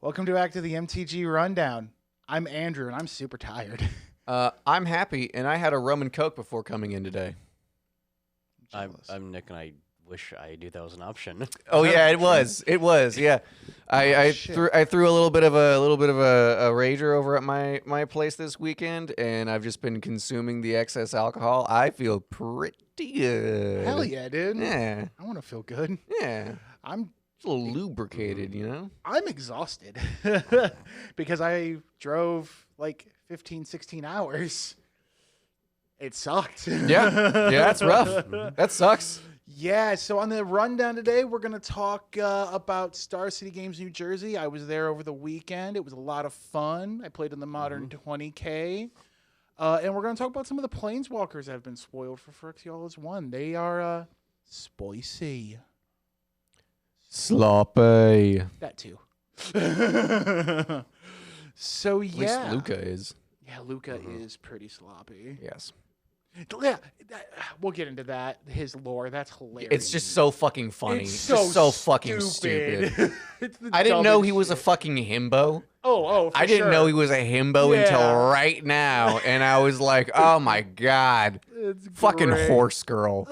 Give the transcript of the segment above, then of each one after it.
Welcome back to the MTG Rundown. I'm Andrew, and I'm super tired. I'm happy, and I had a rum and coke before coming in today. I'm Nick, and I wish I knew that was an option. Oh yeah, it was. It was. Yeah, I threw a little bit of a rager over at my place this weekend, and I've just been consuming the excess alcohol. I feel pretty good. Hell yeah, dude. Yeah. I want to feel good. Yeah. I'm It's a little lubricated, you know. I'm exhausted because I drove like 15, 16 hours. It sucked. Yeah, that's rough. That sucks. Yeah, so on the rundown today, we're going to talk about Star City Games New Jersey. I was there over the weekend. It was a lot of fun. I played in the Modern 20K. And we're going to talk about some of the Planeswalkers that have been spoiled for Phyrexia's 1. They are spicy. Sloppy. That too. So, At yeah. least Luca is. Yeah, Luca is pretty sloppy. Yes. Yeah, we'll get into that. His lore, that's hilarious. It's just so fucking funny. It's Just so fucking stupid. It's the I didn't know dumbest he was a shit. fucking himbo. Oh, for I didn't sure. know he was a himbo Yeah. until right now, and I was like, "Oh my god, It's fucking great. horse girl!"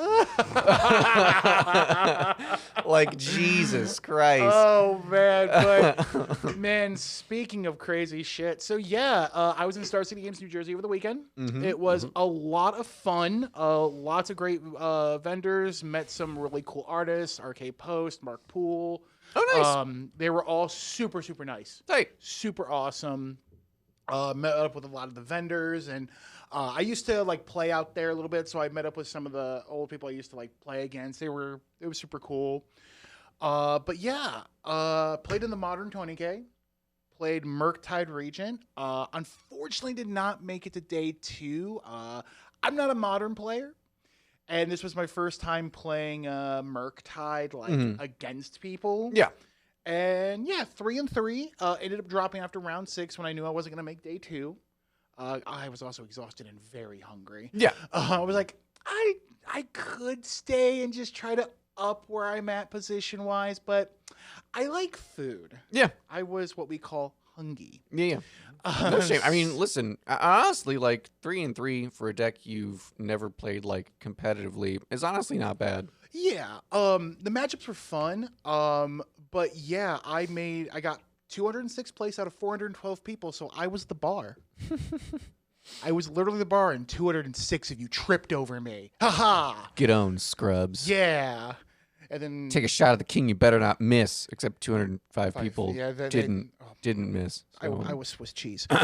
Like Jesus Christ. Oh man, but man, speaking of crazy shit, so yeah, I was in Star City Games New Jersey over the weekend. It was a lot of fun. Lots of great vendors. Met some really cool artists. RK Post, Mark Poole. Oh, nice. They were all super nice. Hey, Super awesome. Met up with a lot of the vendors, and I used to like play out there a little bit, so I met up with some of the old people I used to like play against. It was super cool. But yeah, played in the Modern 20K, played Murktide Regent. Unfortunately, did not make it to day 2. I'm not a Modern player, and this was my first time playing Murktide like against people. yeah. And yeah, 3-3. Ended up dropping after round 6 when I knew I wasn't gonna make day 2. I was also exhausted and very hungry. Yeah. I was like, I could stay and just try to up where I'm at position wise, but I like food. Yeah. I was what we call hungry. Yeah. No shame. I mean, listen, honestly, like 3-3 for a deck you've never played like competitively is honestly not bad. Yeah. The matchups were fun. But yeah, I got 206 place out of 412 people, so I was the bar. I was literally the bar, and 206 of you tripped over me. Haha. Get owned, scrubs. Yeah. And then Take a shot at the king. You better not miss. Except 205 Five, people yeah, didn't miss. I So. was Swiss cheese. But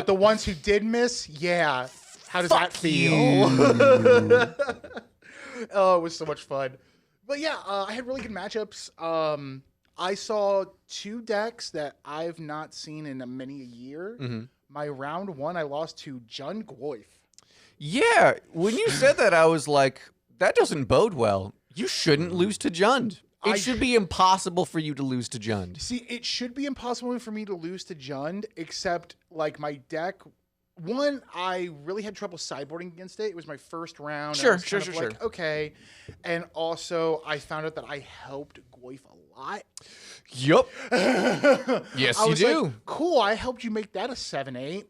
the ones who did miss, yeah. How does that feel? Oh, it was so much fun. But yeah, I had really good matchups. I saw 2 decks that I've not seen in many a year. My round 1, I lost to Jund Goyf. Yeah, when you said that, I was like, that doesn't bode well. You shouldn't lose to Jund. It should be impossible for you to lose to Jund. See, it should be impossible for me to lose to Jund, except like my deck. One, I really had trouble sideboarding against it. It was my first round. Sure. Like, okay. And also, I found out that I helped Goyf a lot. Yup. Yes, I you was do. like, cool, I helped you make that a 7-8.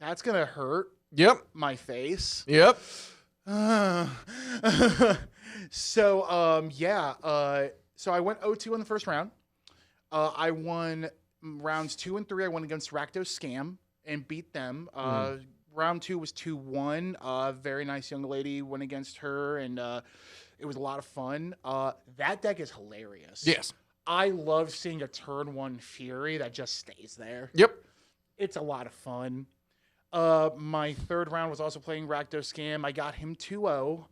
That's going to hurt Yep. my face. Yep. So, yeah. So I went 0-2 in the first round. I won rounds 2 and 3. I won against Rakdos Scam and beat them. Round 2 was 2-1. Very nice young lady. Went against her, and it was a lot of fun. That deck is hilarious. Yes. I love seeing a turn 1 Fury that just stays there. Yep. It's a lot of fun. My third round was also playing Rakdos Scam. I got him 2-0.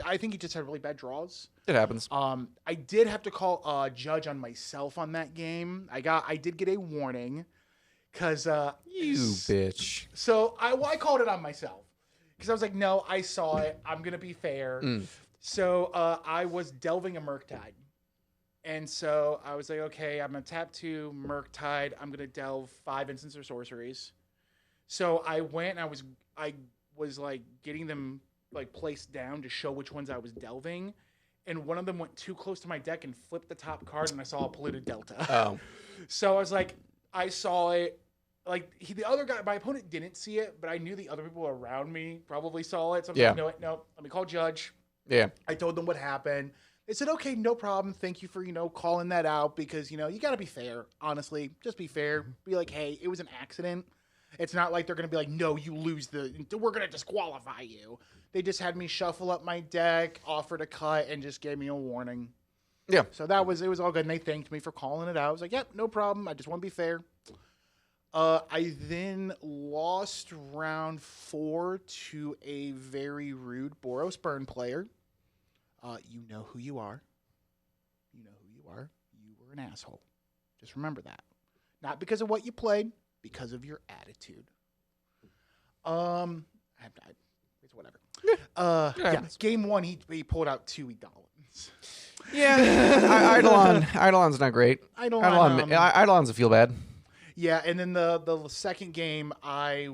I think he just had really bad draws. It happens. I did have to call judge on myself on that game. I did get a warning because You bitch. so I called it on myself because I was like, no, I saw it. I'm gonna be fair. So I was delving a Murktide. And so I was like, okay, I'm gonna tap 2 Murktide. I'm gonna delve 5 instants or sorceries. So I went and I was like getting them like placed down to show which ones I was delving. and one of them went too close to my deck and flipped the top card, and I saw a polluted Delta. Oh. So I was like, I saw it. Like, the other guy, my opponent didn't see it, but I knew the other people around me probably saw it. So I was like, no, let me call Judge. Yeah. I told them what happened. They said, okay, no problem. Thank you for, calling that out because, you got to be fair, honestly. Just be fair. Be like, hey, it was an accident. It's not like they're going to be like, no, you lose we're going to disqualify you. They just had me shuffle up my deck, offer to cut, and just gave me a warning. Yeah. So it was all good, and they thanked me for calling it out. I was like, yep, no problem. I just want to be fair. I then lost round 4 to a very rude Boros Burn player. You know who you are. You know who you are. You were an asshole. Just remember that. Not because of what you played, because of your attitude. It's whatever. Yeah. Game 1, he pulled out 2 Eidolons. Yeah. Eidolon's not great. Eidolon's a feel bad. Yeah, and then the second game, I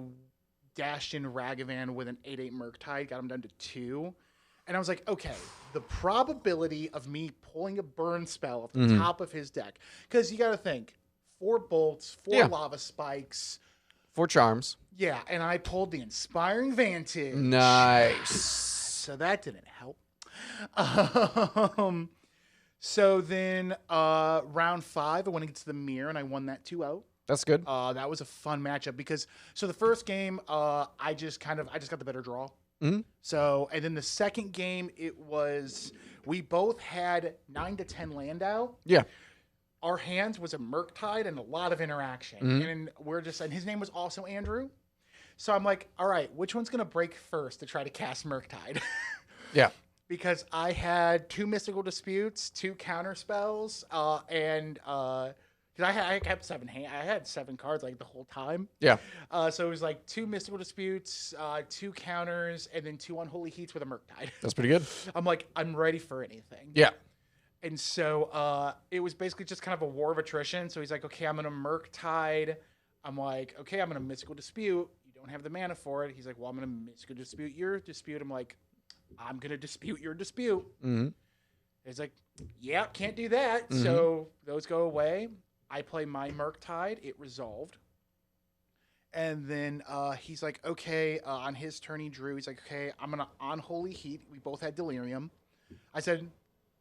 dashed in Ragavan with an 8/8 Murktide, got him down to 2. And I was like, okay, the probability of me pulling a burn spell off the top of his deck. Because you got to think, 4 bolts, 4 lava spikes. 4 charms. Yeah, and I pulled the Inspiring Vantage. Nice. So that didn't help. So then round 5, I went against the Mirror, and I won that 2-0. That's good. That was a fun matchup because the first game, I just got the better draw. Mm-hmm. So, and then the second game, we both had 9 to 10 land out. Yeah. Our hands was a Murktide and a lot of interaction. Mm-hmm. And his name was also Andrew. So I'm like, all right, which one's going to break first to try to cast Murktide? Yeah. Because I had 2 Mystical Disputes, 2 counter spells, and because I kept 7 hands. I had 7 cards like the whole time. Yeah. So it was like 2 Mystical Disputes, 2 counters, and then 2 Unholy Heats with a Murktide. That's pretty good. I'm like, I'm ready for anything. Yeah. And so it was basically just kind of a war of attrition. So he's like, okay, I'm going to Murktide. I'm like, okay, I'm going to Mystical Dispute. You don't have the mana for it. He's like, well, I'm going to Mystical Dispute your dispute. I'm like, I'm going to dispute your dispute. Mm-hmm. He's like, yeah, can't do that. Mm-hmm. So those go away. I play my Murktide. It resolved. And then he's like, okay, on his turn he drew. He's like, okay, I'm going to Unholy Heat. We both had Delirium. I said,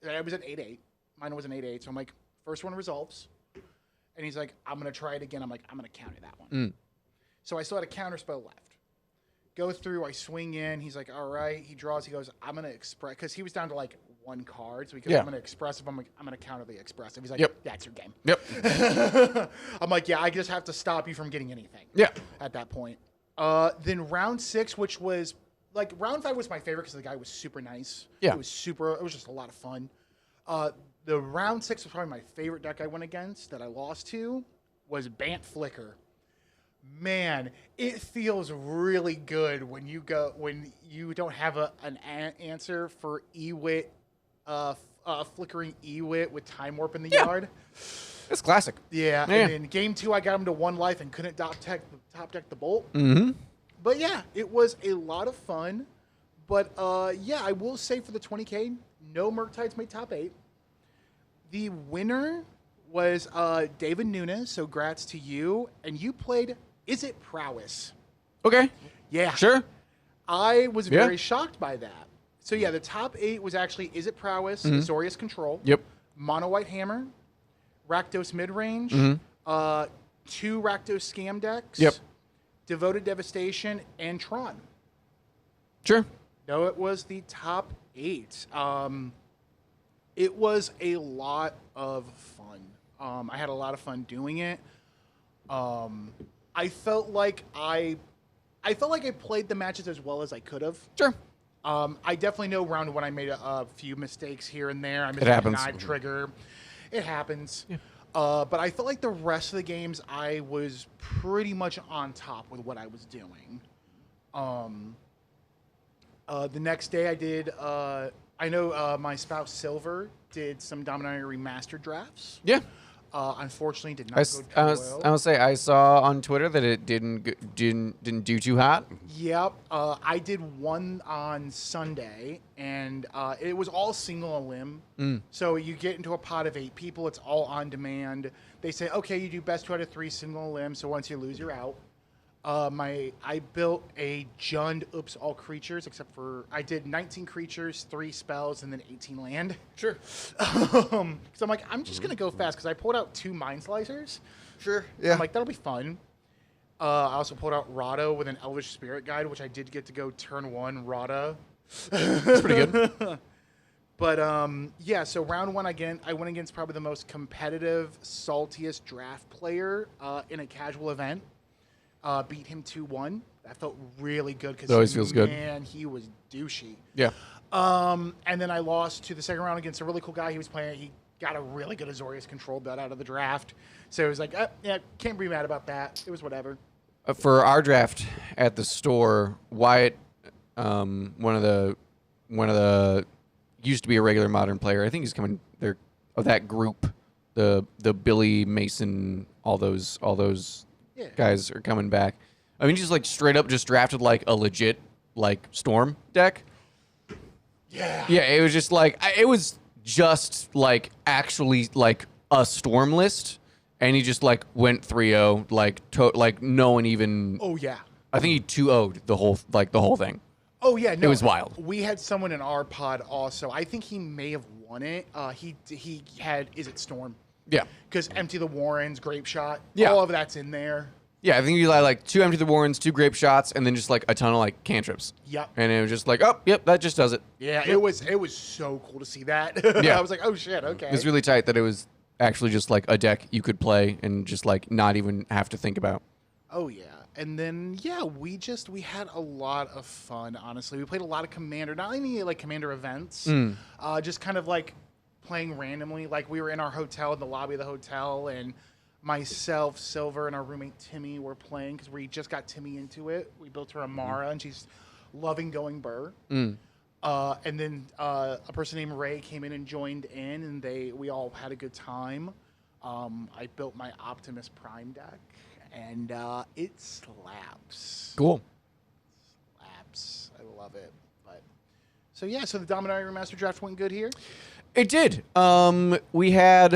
I was at 8/8. Mine was an 8/8. So I'm like, first one resolves. And he's like, I'm going to try it again. I'm like, I'm going to counter that one. Mm. So I still had a counter spell left. Go through, I swing in. He's like, all right. He draws. He goes, I'm going to express. Because he was down to like 1 card. So he goes, I'm going to expressive. I'm like, I'm going to counter the expressive. He's like, yep. That's your game. Yep. I'm like, yeah, I just have to stop you from getting anything. Yeah. At that point. Then round 6, which was, like, round 5 was my favorite because the guy was super nice. Yeah. It was just a lot of fun. The round 6 was probably my favorite deck I went against that I lost to was Bant Flicker. Man, it feels really good when you don't have an answer for Ewit, flickering Ewit with Time Warp in the yard. It's classic. Yeah. And then game 2, I got him to 1 life and couldn't top deck the Bolt. Mm-hmm. But yeah, it was a lot of fun. But yeah, I will say for the 20K, no Murktides made top 8. The winner was David Nunes, so grats to you. And you played Is It Prowess? Okay. Yeah. Sure. I was very shocked by that. So yeah, the top 8 was actually Is It Prowess, Azorius Control, Mono White Hammer, Rakdos Midrange, 2 Rakdos Scam decks, Devoted Devastation, and Tron. Sure. No, it was the top 8. It was a lot of fun. I had a lot of fun doing it. I felt like I played the matches as well as I could have. Sure. I definitely know round 1 I made a few mistakes here and there. I missed a knife trigger. It happens. Yeah. But I felt like the rest of the games I was pretty much on top with what I was doing. The next day I did. I know my spouse Silver did some Dominaria Remastered drafts. Yeah. Unfortunately, did I, not s- go I too was well. I was say I saw on Twitter that it didn't do too hot. Yep. I did one on Sunday, and it was all single elim. So you get into a pot of 8 people. It's all on demand. They say, okay, you do best 2 out of 3 single elim. So once you lose, you're out. I built a Jund oops all creatures except for I did 19 creatures, 3 spells, and then 18 land. Sure. So I'm like, I'm just gonna go fast because I pulled out 2 mind slicers. Sure. Yeah. I'm like, that'll be fun. I also pulled out Rada with an Elvish Spirit Guide, which I did get to go turn 1 Rada. That's pretty good. But yeah, so round 1 again, I went against probably the most competitive, saltiest draft player in a casual event. Beat him 2-1. That felt really good because always feels good. Man, he was douchey. Yeah. And then I lost to the second round against a really cool guy he was playing. He got a really good Azorius control bet out of the draft. So it was like, yeah, can't be mad about that. It was whatever. For our draft at the store, Wyatt, one of the used to be a regular Modern player. I think he's coming there of that group. The Billy Mason, all those Yeah. guys are coming back. I mean, just like straight up just drafted like a legit like Storm deck. Yeah. Yeah, it was just like it was just like actually like a Storm list, and he just like went 3-0 like no one even. Oh, yeah. I think he 2-0'd the whole thing. Oh, yeah. No, was wild. We had someone in our pod also. I think he may have won it. He had, is it Storm? Yeah. Because Empty the Warrens, Grape Shot, Yeah. all of that's in there. Yeah, I think you had like 2 Empty the Warrens, 2 Grape Shots, and then just like a ton of like cantrips. Yep. And it was just like, oh, yep, that just does it. Yeah, it was so cool to see that. Yeah. I was like, oh shit, okay. It was really tight that it was actually just like a deck you could play and just like not even have to think about. Oh yeah. And then yeah, we had a lot of fun, honestly. We played a lot of Commander, not only like Commander events, just kind of like playing randomly. Like we were in our hotel, in the lobby of the hotel, and myself, Silver, and our roommate Timmy were playing because we just got Timmy into it. We built her a Mara, and she's loving going Burr. And then a person named Ray came in and joined in, and we all had a good time. I built my Optimus Prime deck, and it slaps. Cool. Slaps. I love it. But so yeah, so the Dominaria Remastered draft went good here. It did. We had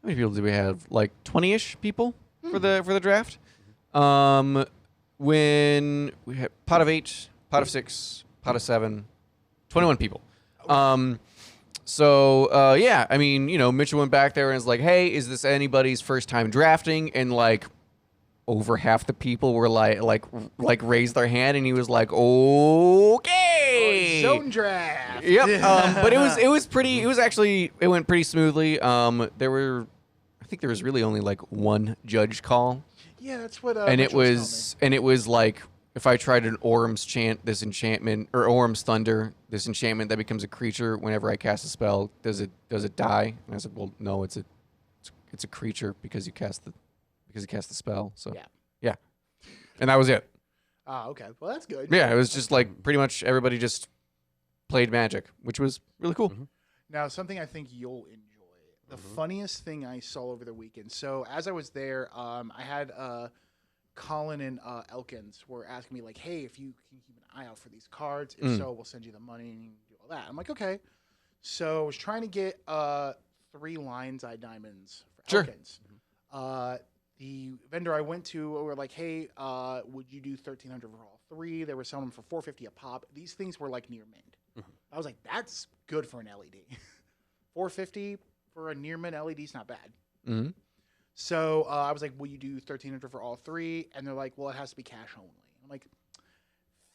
how many people did we have? Like 20-ish people for the draft. When we had pot of 8, pot of 6, pot of 7, 21 people. So yeah, I mean, you know, Mitchell went back there and was like, "Hey, is this anybody's first time drafting?" And like over half the people were like raised their hand, and he was like, "Okay, Zone draft." Yep. But it was pretty. It was actually it went pretty smoothly. I think there was really only like one judge call, Yeah, that's what. and it Mitchell was was like if I tried an Orum's Chant, this enchantment, or Orum's Thunder, this enchantment that becomes a creature whenever I cast a spell, does it die? And I said, well, no, it's a creature because you cast the spell. So yeah, and that was it. Ah, okay. Well, that's good. Yeah, it was just like pretty much everybody just played Magic, which was really cool. Now, something I think you'll enjoy. The funniest thing I saw over the weekend. So as I was there, I had Colin and Elkins were asking me like, "Hey, if you can keep an eye out for these cards, if so, we'll send you the money and you can do all that." I'm like, "Okay." So I was trying to get 3 Lion's Eye diamonds for Elkins. The vendor I went to were like, "Hey, would you do 1,300 for all 3?" They were selling them for $450 a pop. These things were like near mint. I was like, "That's good for an LED." $450 for a near mint LED is not bad. So I was like, "Will you do 1,300 for all 3?" And they're like, "Well, it has to be cash only." I'm like,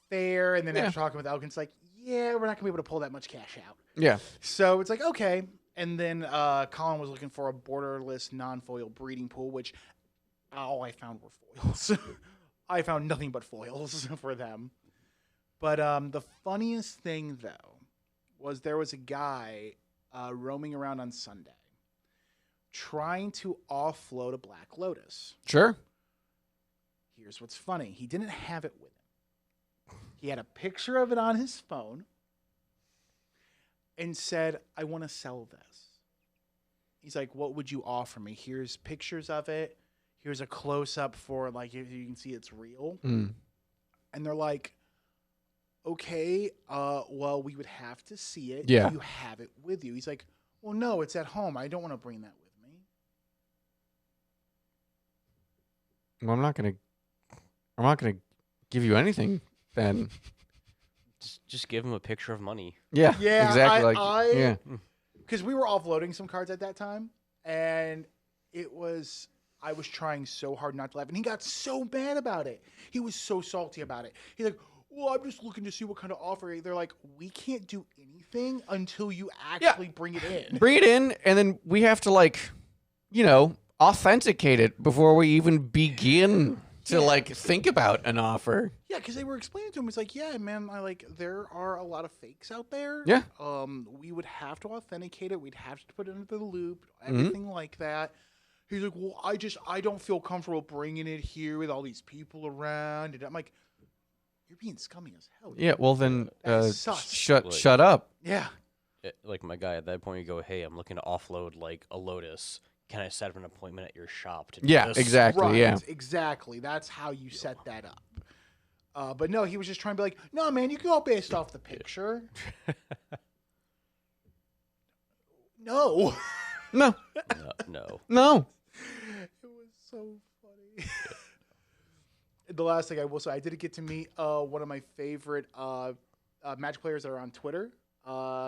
"Fair." And then after talking with Elkins, like, "Yeah, we're not gonna be able to pull that much cash out." Yeah. So it's like, okay. And then Colin was looking for a borderless non-foil breeding pool, which all I found were foils. I found nothing but foils for them. But the funniest thing, though, was there was a guy roaming around on Sunday trying to offload a Black Lotus. Sure. Here's what's funny. He didn't have it with him. He had a picture of it on his phone and said, "I want to sell this." He's like, what would you offer me? Here's pictures of it. Here's a close-up for, like, you can see it's real. Mm. And they're like, okay, well, we would have to see it. Yeah. Do you have it with you? He's like, well, no, it's at home. I don't want to bring that with me. Well, I'm not gonna give you anything then. Just give him a picture of money. Yeah. Yeah, Exactly. Yeah. Because we were offloading some cards at that time, and I was trying so hard not to laugh, and he got so mad about it. He was so salty about it. He's like, well, I'm just looking to see what kind of offer. They're like, we can't do anything until you actually bring it in. Bring it in, and then we have to, like, authenticate it before we even begin to, like, think about an offer. Yeah, because they were explaining to him, it's like, yeah, man, there are a lot of fakes out there. Yeah. We would have to authenticate it. We'd have to put it into the loop, everything like that. He's like, well, I don't feel comfortable bringing it here with all these people around. And I'm like, you're being scummy as hell. Yeah, well then, sus. shut up. Yeah. Like my guy at that point, you go, hey, I'm looking to offload like a Lotus. Can I set up an appointment at your shop to do Yeah, this? exactly. Right, Yeah. exactly. That's how you set that up. But no, he was just trying to be like, no, man, you can go based off the picture. No. No. No. It was so funny. The last thing I will say, I did get to meet one of my favorite Magic players that are on Twitter.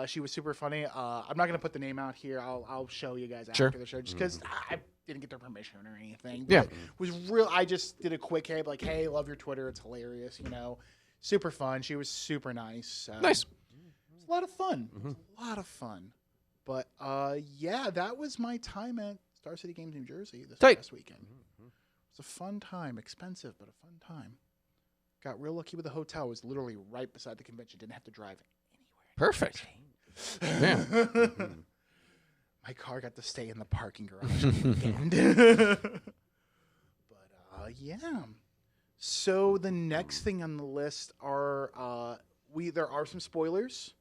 She was super funny. I'm not going to put the name out here. I'll show you guys after the show just because I didn't get their permission or anything. But it was real. I just did a quick hey, like, hey, love your Twitter. It's hilarious, Super fun. She was super nice. Nice. It was a lot of fun. It was a lot of fun. But yeah, that was my time at Star City Games New Jersey this past weekend. It was a fun time. Expensive, but a fun time. Got real lucky with the hotel. It was literally right beside the convention. Didn't have to drive anywhere. Perfect. Yeah. My car got to stay in the parking garage on the weekend. But yeah. So the next thing on the list are there are some spoilers.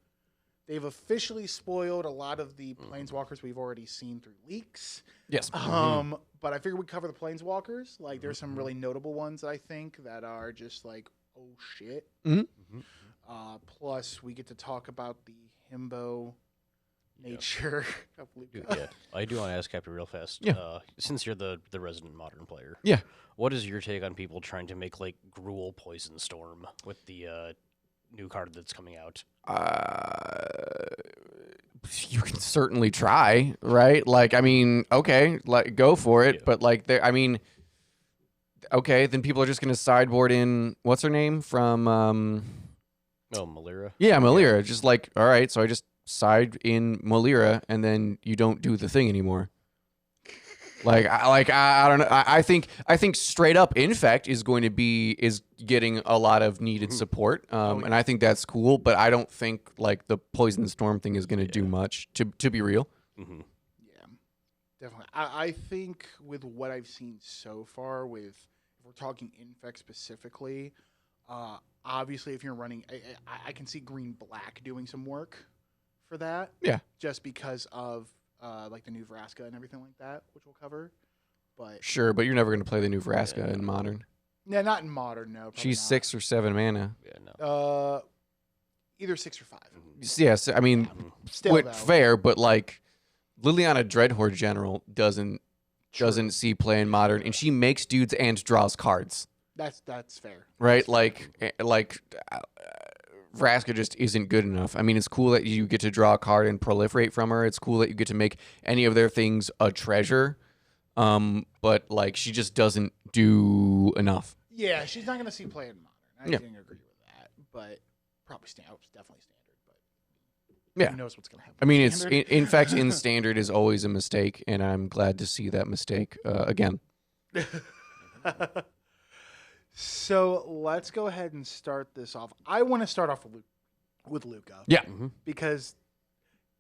They've officially spoiled a lot of the Planeswalkers we've already seen through leaks. Yes. But I figured we'd cover the Planeswalkers. Like, there's some really notable ones that I think that are just like, oh shit. Plus, we get to talk about the himbo nature of Luca. Yeah, I do want to ask Captain real fast. Yeah. Since you're the resident Modern player. Yeah. What is your take on people trying to make like Gruul Poison Storm with the new card that's coming out? You can certainly try, right? Like, I mean, okay, like, go for it. But like, okay, then people are just gonna sideboard in what's her name from Malira. Yeah, Malira. Just like, all right, so I just side in Malira, and then you don't do the thing anymore. I don't know. I think straight up Infect is getting a lot of needed support, and I think that's cool. But I don't think like the Poison Storm thing is going to do much. To be real. Yeah, definitely. I think with what I've seen so far, if we're talking Infect specifically, obviously if you're running, I can see green black doing some work for that. Yeah, just because of. Like the new Vraska and everything like that, which we'll cover. But sure, but you're never going to play the new Vraska in Modern. Yeah, not in Modern, no. She's not. 6 or 7 mana. Yeah, no. Either 6 or 5. Yes, I mean, Still fair, but like Liliana Dreadhorde General doesn't see play in Modern, and she makes dudes and draws cards. That's fair. Right, Vraska just isn't good enough. I mean, it's cool that you get to draw a card and proliferate from her. It's cool that you get to make any of their things a treasure. But like, she just doesn't do enough. Yeah, she's not going to see play in Modern. I didn't agree with that, but probably definitely Standard. But who knows what's going to happen? I mean, it's in fact in Standard is always a mistake, and I'm glad to see that mistake again. So let's go ahead and start this off. I want to start off with Luca. Yeah. Because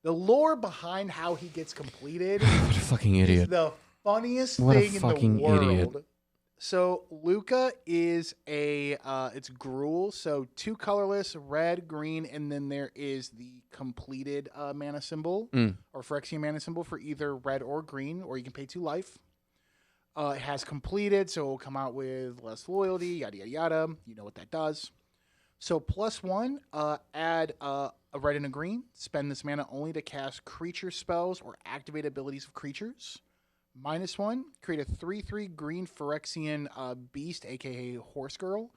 the lore behind how he gets completed What a fucking idiot. is the funniest What a thing in the fucking world. idiot. So Luca is it's Gruul, so 2 colorless, red, green, and then there is the completed mana symbol or Phyrexian mana symbol for either red or green, or you can pay 2 life. It has completed, so it will come out with less loyalty, yada yada yada. You know what that does. So +1, add a red and a green. Spend this mana only to cast creature spells or activate abilities of creatures. -1, create a 3/3 green Phyrexian beast, aka Horse Girl,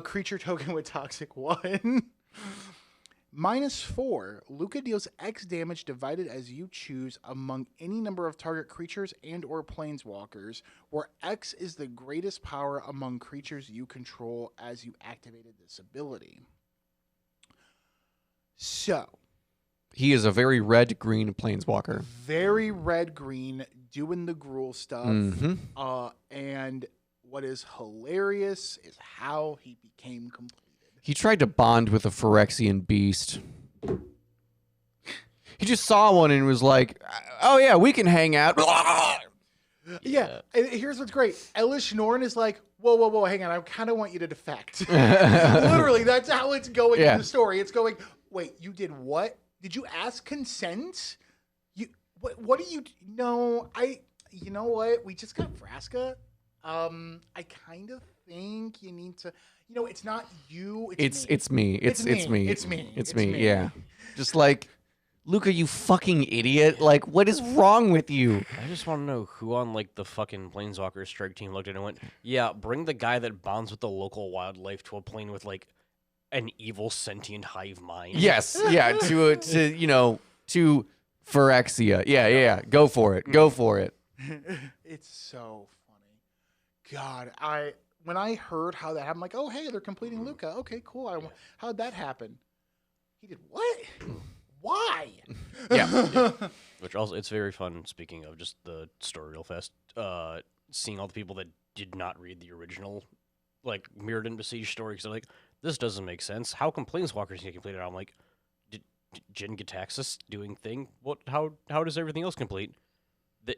creature token with toxic 1. -4, Luca deals X damage divided as you choose among any number of target creatures and or planeswalkers, where X is the greatest power among creatures you control as you activated this ability. So, He is a very red-green planeswalker. very red-green, doing the Gruul stuff. And what is hilarious is how he became completed. He tried to bond with a Phyrexian beast. He just saw one and was like, "Oh yeah, we can hang out." Yeah, and here's what's great. Elish Norn is like, whoa, hang on. I kind of want you to defect. Literally, that's how it's going in the story. It's going, wait, you did what? Did you ask consent? What do you... No, you know what? We just got Vraska. I kind of think you need to... You know, it's not you. It's me. It's me. It's me. Yeah. Just like, Luca, you fucking idiot. Like, what is wrong with you? I just want to know who on like the fucking Planeswalker strike team looked at it and went, yeah, bring the guy that bonds with the local wildlife to a plane with like an evil sentient hive mind. Yes. Yeah. To Phyrexia. Yeah. Go for it. Go for it. It's so funny. God, when I heard how that happened, I'm like, oh, hey, they're completing Luca. Okay, cool. How'd that happen? He did what? Why? Yeah. Which also, it's very fun, speaking of just the story real fast, seeing all the people that did not read the original, like, Mirrored and Besieged story, because they're like, this doesn't make sense. How can Planeswalkers get completed? I'm like, did Jin Gitaxis doing thing? What? How does everything else complete?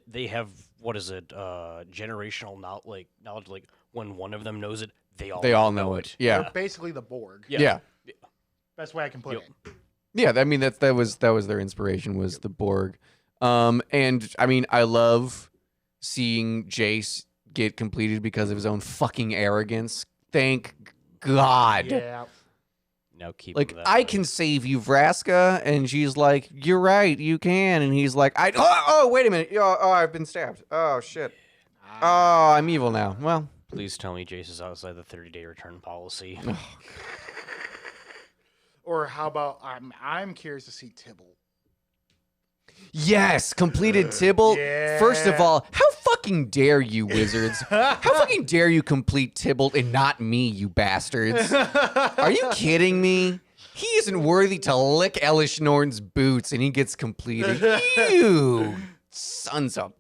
They have, what is it, generational knowledge, like, when one of them knows it, they all know it. Yeah. They're basically the Borg. Yeah. Best way I can put it. Yeah, I mean that was their inspiration was the Borg. And I mean I love seeing Jace get completed because of his own fucking arrogance. Thank God. Yeah. Now keep like I can save you, Vraska, and she's like, "You're right, you can." And he's like, "Oh, wait a minute. Oh, I've been stabbed. Oh shit. Oh, I'm evil now." Well, please tell me Jace is outside the 30-day return policy. Or how about I'm curious to see Tibble. Yes, completed Tibble. Yeah. First of all, how fucking dare you, wizards? How fucking dare you complete Tibble and not me, you bastards? Are you kidding me? He isn't worthy to lick Elish Norn's boots and he gets completed. You sons of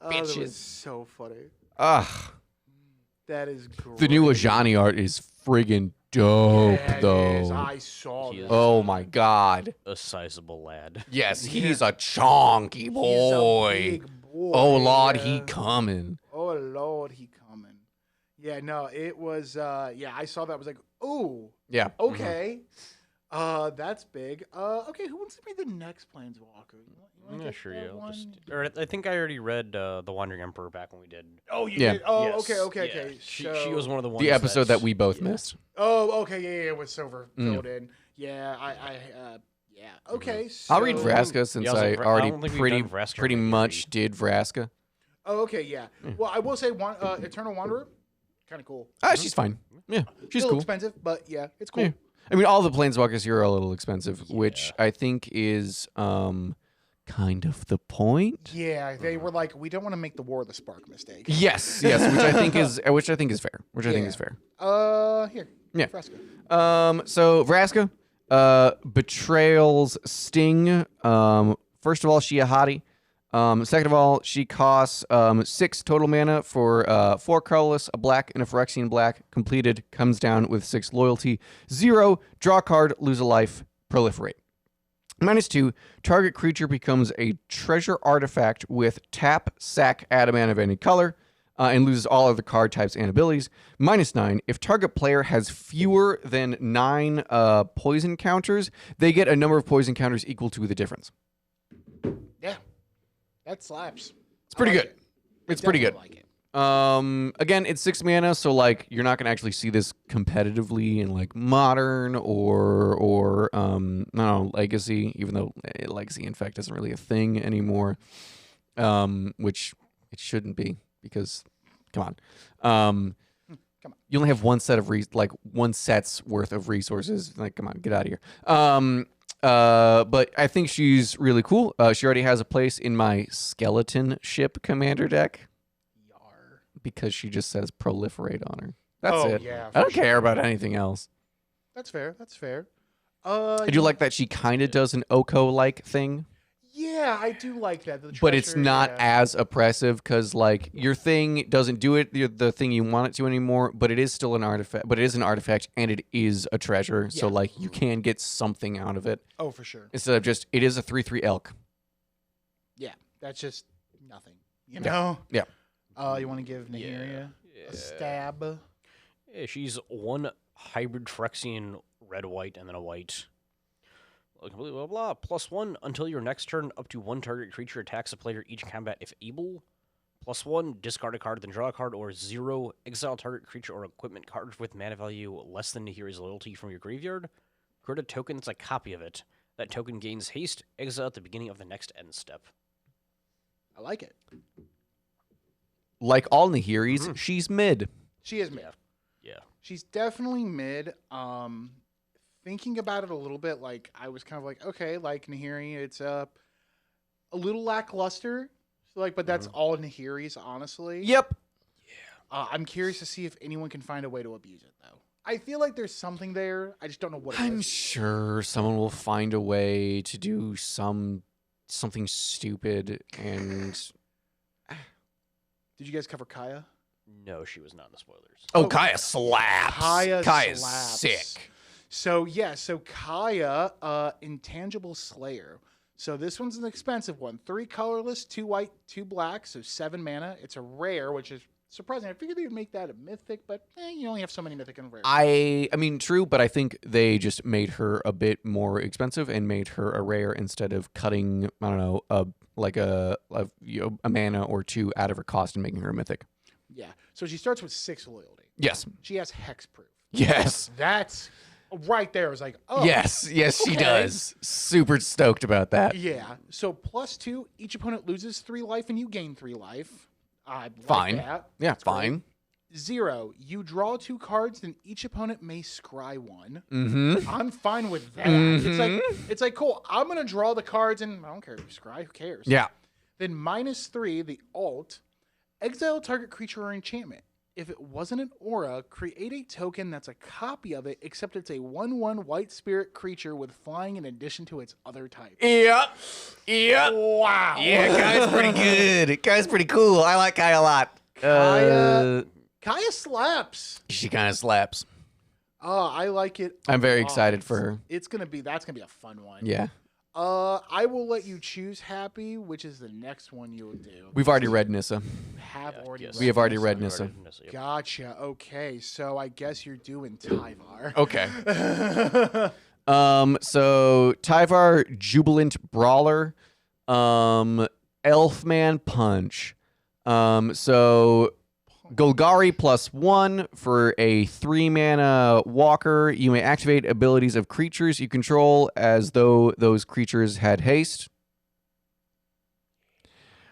bitches. That was so funny. Ugh. That is great. The new Ajani art is friggin' dope, Yeah, it though. is. I saw that. Oh my god. A sizable lad. Yes, he's a chonky boy. He's a big boy. Oh lord, he coming. Oh lord, he coming. Yeah, no, it was. I saw that. I was like, oh, Yeah. okay. That's big. Okay, who wants to be the next Planeswalker? I'm not sure you. I think I already read The Wandering Emperor back when we did. Oh, you Yeah. did? Oh, Yes. okay. Yeah. She So- was one of the ones. The episode that we both missed. Oh, okay, yeah, with Silver filled in. Yeah, yeah. Okay, so... I'll read Vraska since Yeah, I was I like, I already don't think we've pretty done Vraska pretty already. much did Vraska. Oh, okay, yeah. Well, I will say Eternal Wanderer, kind of cool. She's fine. Yeah, she's Still cool. expensive, but yeah, it's cool. Yeah. I mean, all the Planeswalkers here are a little expensive, which I think is kind of the point. Yeah, they were like, we don't want to make the War of the Spark mistake. Yes, which I think is fair. Which I think is fair. Here. Yeah. Vraska. So Vraska, Betrayal's Sting. First of all, she a hottie. Second of all, she costs 6 total mana for 4 colorless, a black, and a Phyrexian black. Completed, comes down with 6 loyalty. 0, draw a card, lose a life, proliferate. -2, target creature becomes a treasure artifact with tap, sack, add a mana of any color. and loses all other card types and abilities. -9, if target player has fewer than 9 poison counters, they get a number of poison counters equal to the difference. Yeah, that slaps. It's pretty good. It's pretty good. Like it. Again, it's 6 mana, so like you're not gonna actually see this competitively in like Modern or no, Legacy, even though Legacy in fact isn't really a thing anymore. Which it shouldn't be because, come on, you only have one set of one set's worth of resources. Like, come on, get out of here. But I think she's really cool. She already has a place in my skeleton ship commander deck because she just says proliferate on her. That's it. Yeah, I don't care about anything else. That's fair. That's fair. I do like that she kind of does an Oko-like thing. Yeah, I do like that. But it's not as oppressive because, like, your thing doesn't do it the thing you want it to anymore. But it is still an artifact. But it is an artifact, and it is a treasure. So, like, you can get something out of it. Oh, for sure. Instead of just it is a 3/3 elk. Yeah, that's just nothing. You know. Yeah. You want to give Nahiria a stab? Yeah, she's 1 hybrid Phyrexian red-white and then a white. Blah, blah, blah. +1 until your next turn, up to 1 target creature attacks a player each combat if able. +1, discard a card, then draw a card, or 0, exile target creature or equipment card with mana value less than Nahiri's loyalty from your graveyard. Create a token that's a copy of it. That token gains haste, exile at the beginning of the next end step. I like it. Like all Nahiris, she's mid. She is mid. Yeah. She's definitely mid. Thinking about it a little bit, like I was kind of like, okay, like Nahiri, it's a little lackluster. So like, but that's all Nahiris, honestly. Yep. Yeah. I'm curious to see if anyone can find a way to abuse it, though. I feel like there's something there. I just don't know what it is. I'm sure someone will find a way to do something stupid and. Did you guys cover Kaya? No, she was not in the spoilers. Oh, Kaya slaps. Kaya's slaps. Sick. So Kaya, Intangible Slayer. So this one's an expensive one. 3 colorless, 2 white, 2 black, so 7 mana. It's a rare, which is surprising. I figured they would make that a mythic, but you only have so many mythic and rare. I mean, true, but I think they just made her a bit more expensive and made her a rare instead of cutting, I don't know, a mana or 2 out of her cost and making her a mythic. Yeah. So she starts with 6 loyalty. Yes. She has hexproof. Yes. That's right there. I was like, oh. Yes, okay. she does. Super stoked about that. Yeah. So +2, each opponent loses 3 life and you gain 3 life. Fine. Like that. Yeah, That's fine. Great. 0, you draw 2 cards, then each opponent may scry 1. Mm-hmm. I'm fine with that. Mm-hmm. It's like cool. I'm gonna draw the cards, and I don't care if you scry. Who cares? Yeah. Then -3, the alt, exile target creature or enchantment. If it wasn't an aura, create a token that's a copy of it, except it's a 1/1 white spirit creature with flying in addition to its other type. Yep. Wow. Yeah, Kaya's pretty good. Kaya's pretty cool. I like Kaya a lot. Kaya slaps. She kind of slaps. Oh, I like it. I'm very excited for her. That's gonna be a fun one. Yeah. I will let you choose Happy, which is the next one you will do. We've already read Nissa. Read We have already Nissa. read Nissa. Yep. Gotcha. Okay, so I guess you're doing Tyvar. Okay. So Tyvar, Jubilant Brawler, Elfman Punch. So Golgari +1 for a 3 mana walker. You may activate abilities of creatures you control as though those creatures had haste.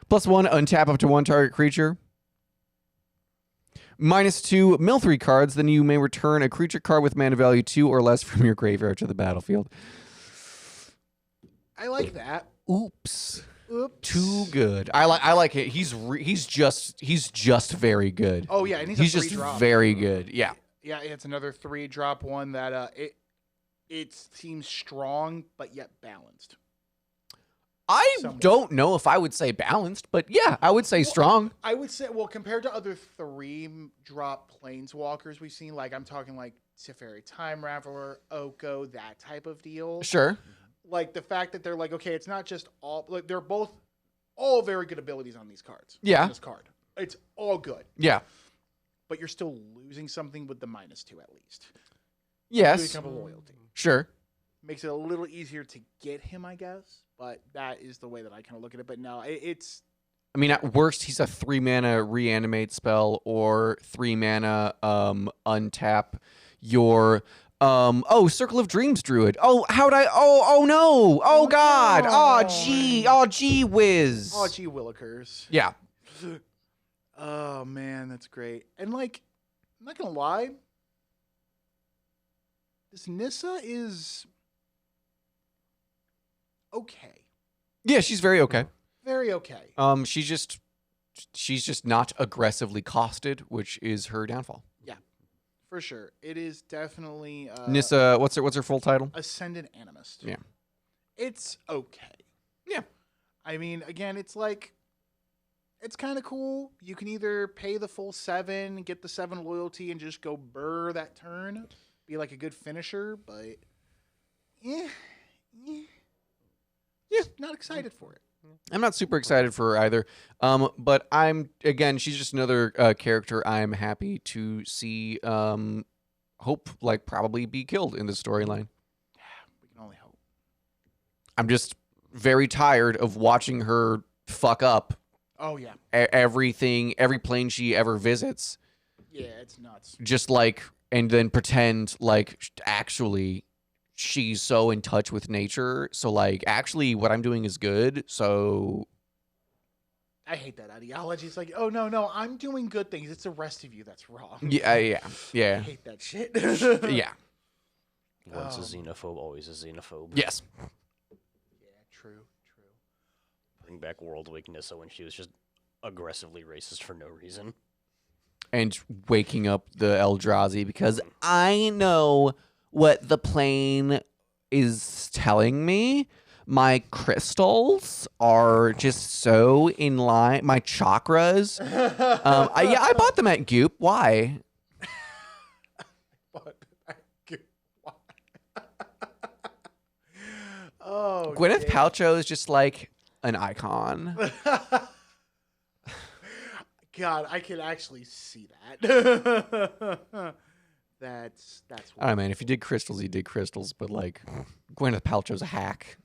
+1, untap up to 1 target creature. -2, mill 3 cards, then you may return a creature card with mana value 2 or less from your graveyard to the battlefield. I like that. Oops. Oops. Too good. I like it. He's just very good. Oh yeah, and he's He's a just 3-drop. very good. Yeah. Yeah, it's another 3-drop one that it seems strong but yet balanced. I Somewhat. don't know if I would say balanced, but yeah, I would say strong. I would say, well, compared to other 3-drop planeswalkers we've seen, like I'm talking like Teferi Time Raveler, Oko, that type of deal. Sure. Like the fact that they're like, okay, it's not just all like they're both all very good abilities on these cards. Yeah. On this card. It's all good. Yeah. But you're still losing something with the -2 at least. Yes. Losing some loyalty. Sure. Makes it a little easier to get him, I guess. But that is the way that I kind of look at it. But no, it's... I mean, at worst, he's a 3-mana reanimate spell or 3-mana untap your Circle of Dreams Druid. Oh, how'd I? Oh no! Oh God! Oh gee! Oh gee whiz! Oh gee willikers. Yeah. Oh man, that's great. And like, I'm not gonna lie, this Nissa is okay. Yeah, she's very okay. Very okay. She's just not aggressively costed, which is her downfall. Yeah, for sure. It is definitely Nissa, what's her full title? Ascendant Animist. Yeah. It's okay. Yeah. I mean, again, it's like, it's kind of cool. You can either pay the full 7, get the 7 loyalty, and just go burr that turn, be like a good finisher, but yeah, not excited for it. I'm not super excited for her either. But she's just another character I'm happy to see hope probably be killed in the storyline. We can only hope. I'm just very tired of watching her fuck up Oh yeah. everything, every plane she ever visits. Yeah, it's nuts. Just and then pretend actually she's so in touch with nature. So actually what I'm doing is good. So I hate that ideology. It's like, oh no, I'm doing good things. It's the rest of you that's wrong. yeah. I hate that shit. Yeah. Once a xenophobe, always a xenophobe. Yes. Yeah, true. Bring back World Weakness when she was just aggressively racist for no reason. And waking up the Eldrazi because I know what the plane is telling me. My crystals are just so in line. My chakras. I bought them at Goop. Why? Oh, Gwyneth Paltrow is just like an icon. God, I can actually see that. That's. I don't know, man. If you did crystals, you did crystals. But Gwyneth Paltrow's a hack.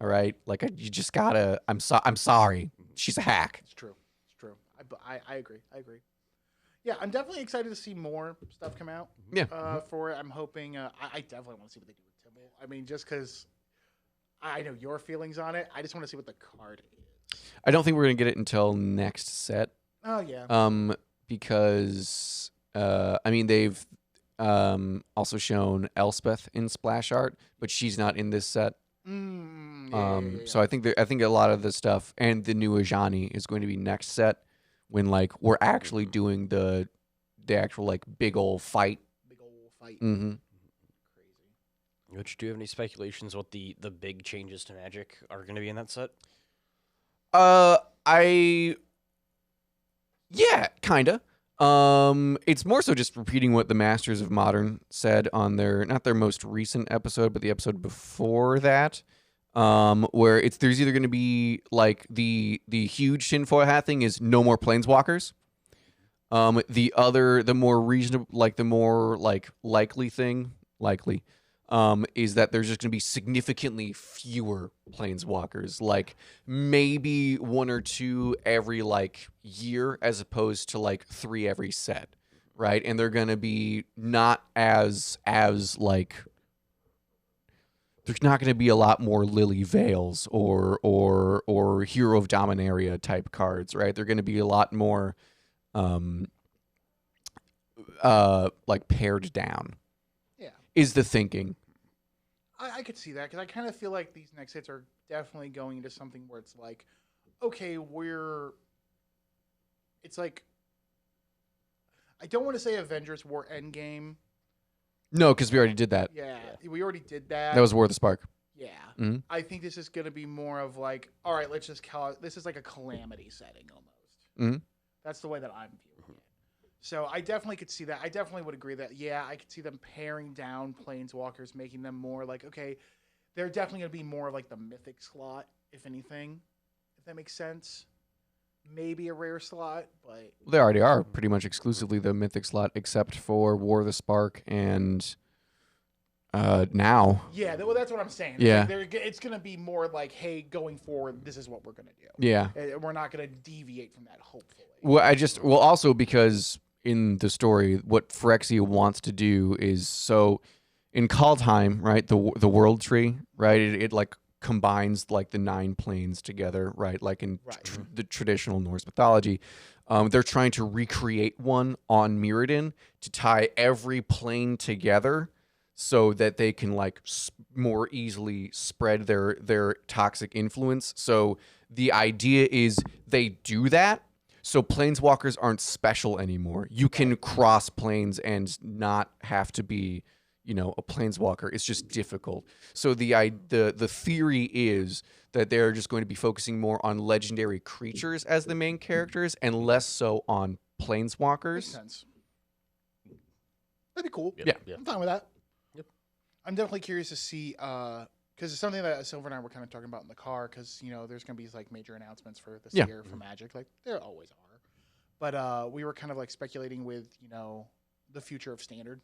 All right, you just gotta. I'm sorry. She's a hack. It's true. I agree. Yeah, I'm definitely excited to see more stuff come out. Yeah. For it, I'm hoping. I definitely want to see what they do with Tibble. I mean, just because I know your feelings on it, I just want to see what the card is. I don't think we're gonna get it until next set. Oh yeah. Because they've also shown Elspeth in splash art, but she's not in this set. So I think a lot of the stuff and the new Ajani is going to be next set when we're actually doing the actual big old fight. Mm-hmm. Crazy. Which, do you have any speculations what the big changes to Magic are going to be in that set? Yeah, kinda. It's more so just repeating what the Masters of Modern said on not their most recent episode, but the episode before that. Where there's either going to be the huge tinfoil hat thing is no more planeswalkers. The more reasonable, the more likely thing, is that there's just going to be significantly fewer planeswalkers, maybe 1 or 2 every year, as opposed to 3 every set, right? And they're going to be not as there's not going to be a lot more Lily Veils or Hero of Dominaria type cards, right? They're going to be a lot more pared down. Yeah. Is the thinking. I could see that because I kind of feel like these next hits are definitely going into something where it's okay, it's I don't want to say Avengers War Endgame. No, because we already did that. Yeah, we already did that. That was War of the Spark. Yeah. Mm-hmm. I think this is going to be more of all right, let's just call it, this is like a calamity setting almost. Mm-hmm. That's the way that I'm viewing it. So I definitely could see that. I definitely would agree that, yeah, I could see them paring down Planeswalkers, making them more okay, they're definitely going to be more of the Mythic slot, if anything, if that makes sense. maybe a rare slot, but They already are pretty much exclusively the Mythic slot, except for War of the Spark and now. yeah, well, that's what I'm saying. Yeah. It's going to be more like, hey, going forward, this is what we're going to do. Yeah. We're not going to deviate from that, hopefully. Well, also because in the story, what Phyrexia wants to do is, so in Kaldheim, right, the world tree, right, it like combines like the 9 planes together, right, like in the traditional Norse mythology. They're trying to recreate one on Mirrodin to tie every plane together so that they can like more easily spread their toxic influence. So the idea is they do that so planeswalkers aren't special anymore. You can cross planes and not have to be, a planeswalker. It's just difficult. So the theory is that they're just going to be focusing more on legendary creatures as the main characters and less so on planeswalkers. Makes sense. That'd be cool. Yep. Yeah. I'm fine with that. Yep. I'm definitely curious to see, because it's something that Silver and I were kind of talking about in the car, because, there's going to be like major announcements for this year for Magic. Like, there always are. But we were kind of like speculating with, the future of Standard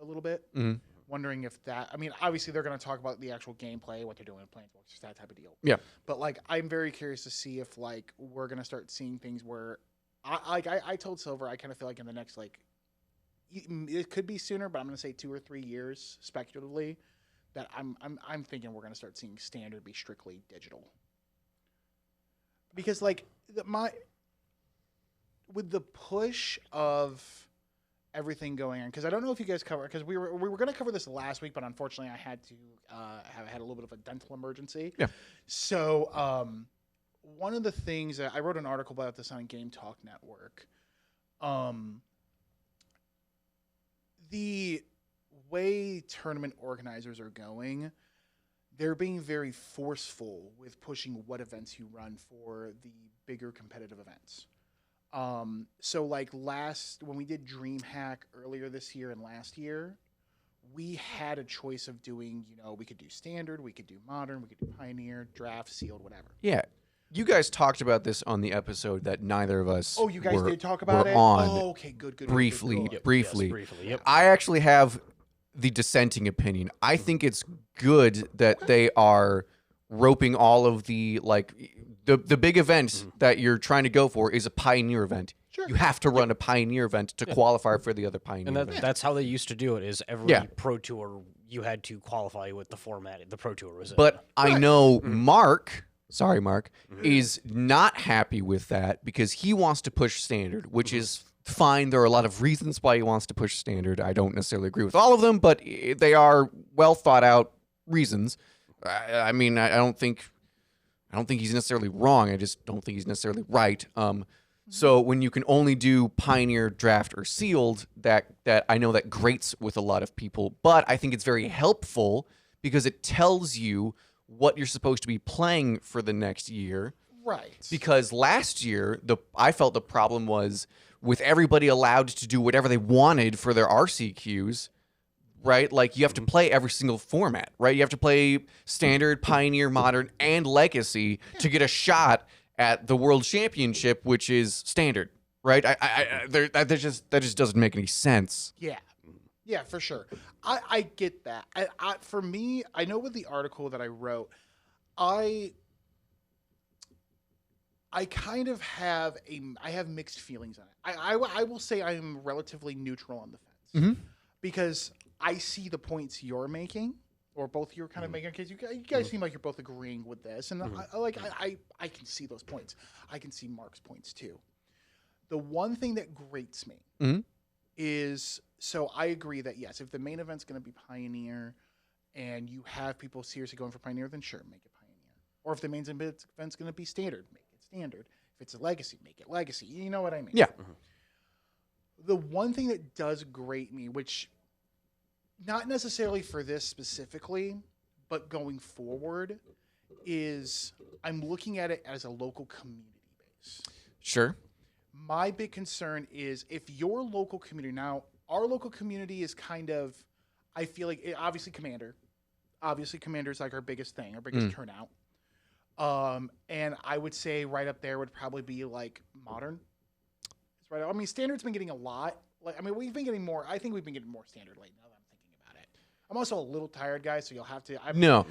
a little bit. Mm-hmm. Wondering if that, obviously they're going to talk about the actual gameplay, what they're doing with Planeswalkers, that type of deal. Yeah. But like, I'm very curious to see if like we're going to start seeing things where, I told Silver, I kind of feel like in the next like, it could be sooner, but I'm going to say 2 or 3 years, speculatively, that I'm thinking we're going to start seeing Standard be strictly digital. Because like with the push of everything going on, because I don't know if you guys cover, because we were going to cover this last week, but unfortunately I had to have had a little bit of a dental emergency. Yeah. So one of the things that I wrote an article about this on Game Talk Network. The way tournament organizers are going, they're being very forceful with pushing what events you run for the bigger competitive events. So like when we did DreamHack earlier this year and last year, we had a choice of doing, we could do Standard, we could do Modern, we could do Pioneer, Draft, Sealed, whatever. Yeah. You guys talked about this on the episode that neither of us you guys did talk about it? on. Oh, okay, good. Briefly. Yes, briefly. Yep. I actually have the dissenting opinion. I think it's good that they are roping all of the the big event that you're trying to go for is a Pioneer event. Sure. You have to run a Pioneer event to qualify for the other Pioneer And event. that's how they used to do it. Is every Pro Tour you had to qualify with the format the Pro Tour was in. But I know Mark, is not happy with that because he wants to push Standard, which is fine. There are a lot of reasons why he wants to push Standard. I don't necessarily agree with all of them, but they are well thought out reasons. I don't think he's necessarily wrong. I just don't think he's necessarily right. So when you can only do Pioneer, Draft, or Sealed, that I know that grates with a lot of people, but I think it's very helpful because it tells you what you're supposed to be playing for the next year. Right. Because last year, I felt the problem was with everybody allowed to do whatever they wanted for their RCQs, right? Like, you have to play every single format, right? You have to play Standard, Pioneer, Modern, and Legacy to get a shot at the World Championship, which is Standard, right? That just doesn't make any sense. Yeah, for sure. I get that. For me, I know with the article that I wrote, I kind of have mixed feelings on it. I will say I am relatively neutral on the fence because I see the points you're making, or both you're kind of making, because you guys seem like you're both agreeing with this, and I can see those points. I can see Mark's points too. The one thing that grates me is, so I agree that yes, if the main event's going to be Pioneer, and you have people seriously going for Pioneer, then sure, make it Pioneer. Or if the main event's going to be Standard, make it Standard. If it's a Legacy, make it Legacy. You know what I mean? Yeah. The one thing that does grate me, which not necessarily for this specifically, but going forward, is I'm looking at it as a local community base. Sure. My big concern is if your local community, now our local community is kind of, I feel like, obviously Commander is like our biggest thing, our biggest turnout. And I would say right up there would probably be like Modern. It's right. I mean, Standard's been getting a lot. Like, I mean, we've been getting more. I think we've been getting more Standard lately. Now that I'm thinking about it, I'm also a little tired, guys. So you'll have to. No,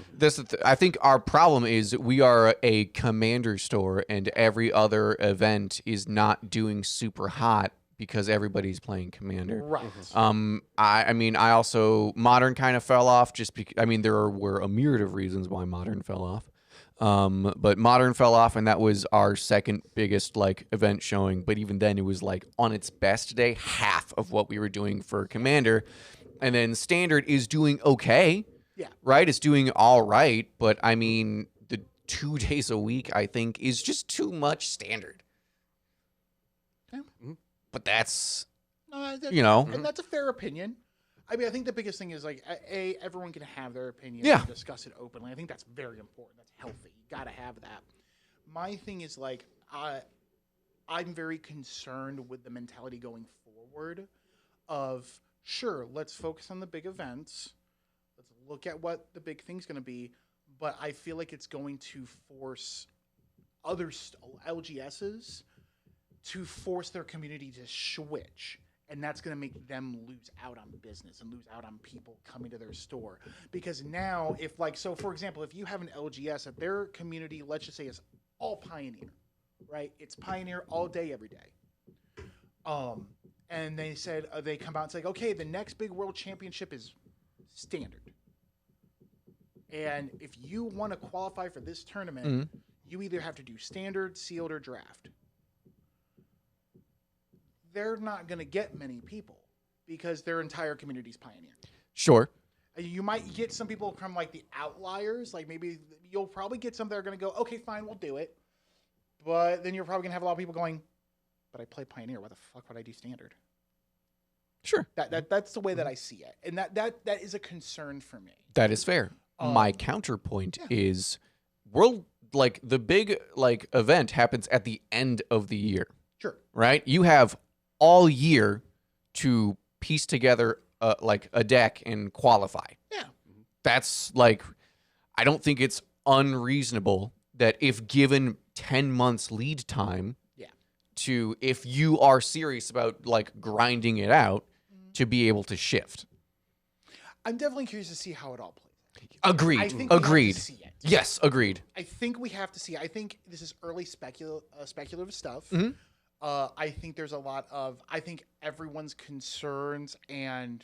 I think our problem is we are a Commander store, and every other event is not doing super hot because everybody's playing Commander. Right. I mean, I also Modern kind of fell off just because. I mean, there were a myriad of reasons why Modern fell off. But Modern fell off, and that was our second biggest like event showing. But even then, it was like on its best day, half of what we were doing for Commander. And then Standard is doing okay. Yeah. Right? It's doing all right. But I mean, the 2 days a week, I think, is just too much Standard. Yeah. But that's, and that's a fair opinion. I mean, I think the biggest thing is like, everyone can have their opinion and discuss it openly. I think that's very important. That's healthy. You got to have that. My thing is like, I'm very concerned with the mentality going forward of, sure, let's focus on the big events. Let's look at what the big thing's going to be. But I feel like it's going to force other LGSs to force their community to switch. And that's going to make them lose out on business and lose out on people coming to their store. Because now, if like, so for example, if you have an LGS that their community, let's just say, is all Pioneer, right? It's Pioneer all day, every day. And they said, they come out and say, okay, the next big world championship is Standard. And if you want to qualify for this tournament, you either have to do Standard, Sealed, or Draft. They're not going to get many people because their entire community is Pioneer. sure. You might get some people from like the outliers. Like maybe you'll probably get some that are going to go, okay, fine, we'll do it. But then you're probably going to have a lot of people going, but I play Pioneer. Why the fuck would I do Standard? Sure. That's the way that I see it. And that is a concern for me. That is fair. My counterpoint is like the big like event happens at the end of the year. Sure. Right? You have all year to piece together like a deck and qualify. Yeah. That's like, I don't think it's unreasonable that if given 10 months lead time to, if you are serious about like grinding it out, to be able to shift. I'm definitely curious to see how it all plays. Agreed. I think we have agreed. to see it. Yes, agreed. I think we have to see it. I think this is early speculative stuff. I think there's a lot of, I think everyone's concerns and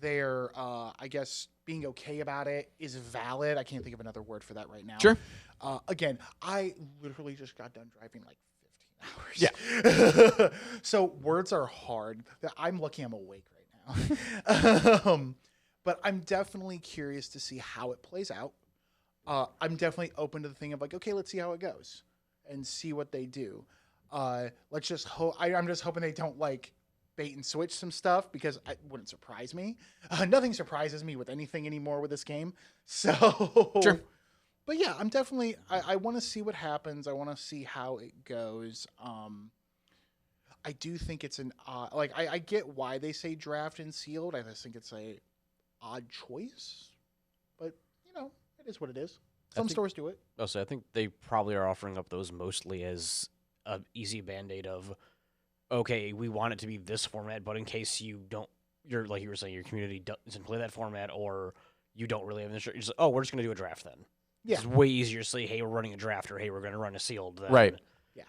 their, I guess, being okay about it is valid. I can't think of another word for that right now. Sure. Again, I literally just got done driving like 15 hours. Yeah. So words are hard. I'm lucky I'm awake right now. But I'm definitely curious to see how it plays out. I'm definitely open to the thing of like, okay, let's see how it goes and see what they do. Let's just hope. I'm just hoping they don't like bait and switch some stuff because it wouldn't surprise me. Nothing surprises me with anything anymore with this game. So, Sure. But yeah, I'm definitely. I want to see what happens. I want to see how it goes. I do think it's an like I get why they say draft and sealed. I just think it's a odd choice, but you know, it is what it is. Some stores do it. Also, I think they probably are offering up those mostly as an easy band-aid of, okay, we want it to be this format, but in case you don't, you're like you were saying, your community doesn't play that format, or you don't really have an interest. Oh, we're just going to do a draft then. Yeah. It's way easier to say, hey, we're running a draft, or hey, we're going to run a sealed. Than Right. Yeah.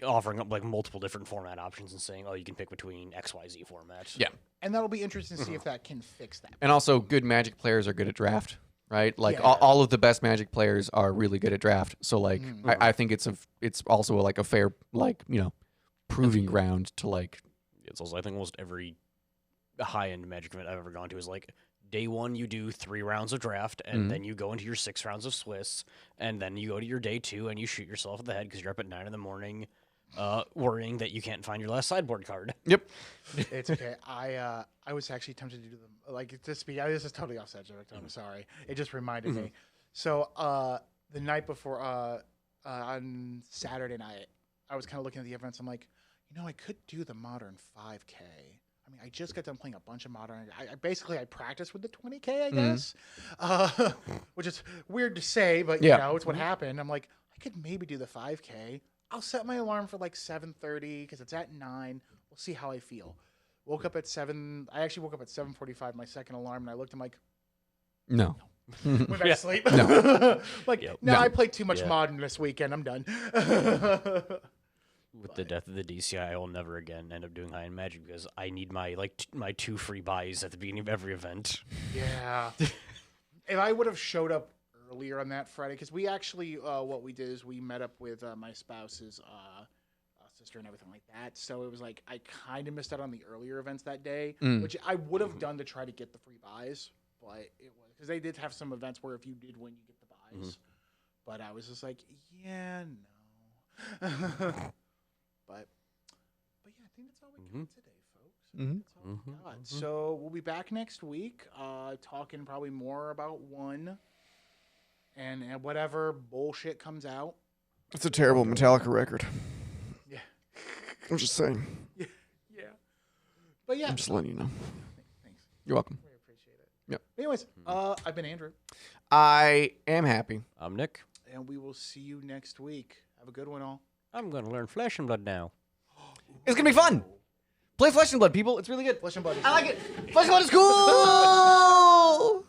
Offering up like multiple different format options and saying, oh, you can pick between XYZ formats. Yeah. And that'll be interesting to see if that can fix that. And also, good Magic players are good at draft, right? Like Yeah. all of the best Magic players are really good at draft. So like, I think it's also like a fair like proving ground to like. It's also, I think almost every high-end Magic event I've ever gone to is like, day one, you do 3 rounds of draft, and then you go into your 6 rounds of Swiss, and then you go to your day 2, and you shoot yourself in the head because you're up at 9 in the morning, worrying that you can't find your last sideboard card. Yep. It's okay. I was actually tempted to do them like to speak. This is totally off subject. I'm sorry. It just reminded me. So the night before on Saturday night, I was kind of looking at the events. I'm like, I could do the modern 5K. I mean, I just got done playing a bunch of Modern. I practiced with the 20K, I Mhm. guess, which is weird to say, but Yeah. you know, it's what happened. I'm like, I could maybe do the 5K. I'll set my alarm for like 7:30 because it's at 9. We'll see how I feel. Woke up at 7. I actually woke up at 7:45. My second alarm, and I looked. I'm like, No. went back to sleep. No. Like, Yep. no, No. I played too much Yeah. Modern this weekend. I'm done. With the death of the DCI, I will never again end up doing high end Magic because I need my my 2 free buys at the beginning of every event. Yeah. If I would have showed up earlier on that Friday, because we actually, what we did is we met up with my spouse's sister and everything like that. So it was like I kind of missed out on the earlier events that day, which I would have done to try to get the free buys, but it was because they did have some events where if you did win, you get the buys. But I was just like, yeah, no. but yeah, I think that's all we got today, folks. Mhm. That's all we got. So we'll be back next week, talking probably more about one and whatever bullshit comes out. It's a terrible Metallica record. Yeah. I'm just saying. Yeah. But yeah. I'm just letting you know. Thanks. You're welcome. We appreciate it. Yep. Anyways, I've been Andrew, I am happy. I'm Nick. and we will see you next week. Have a good one, all. I'm going to learn Flesh and Blood now. It's gonna be fun. Play Flesh and Blood, people. It's really good. Flesh and Blood. I like it. Flesh and Blood is cool.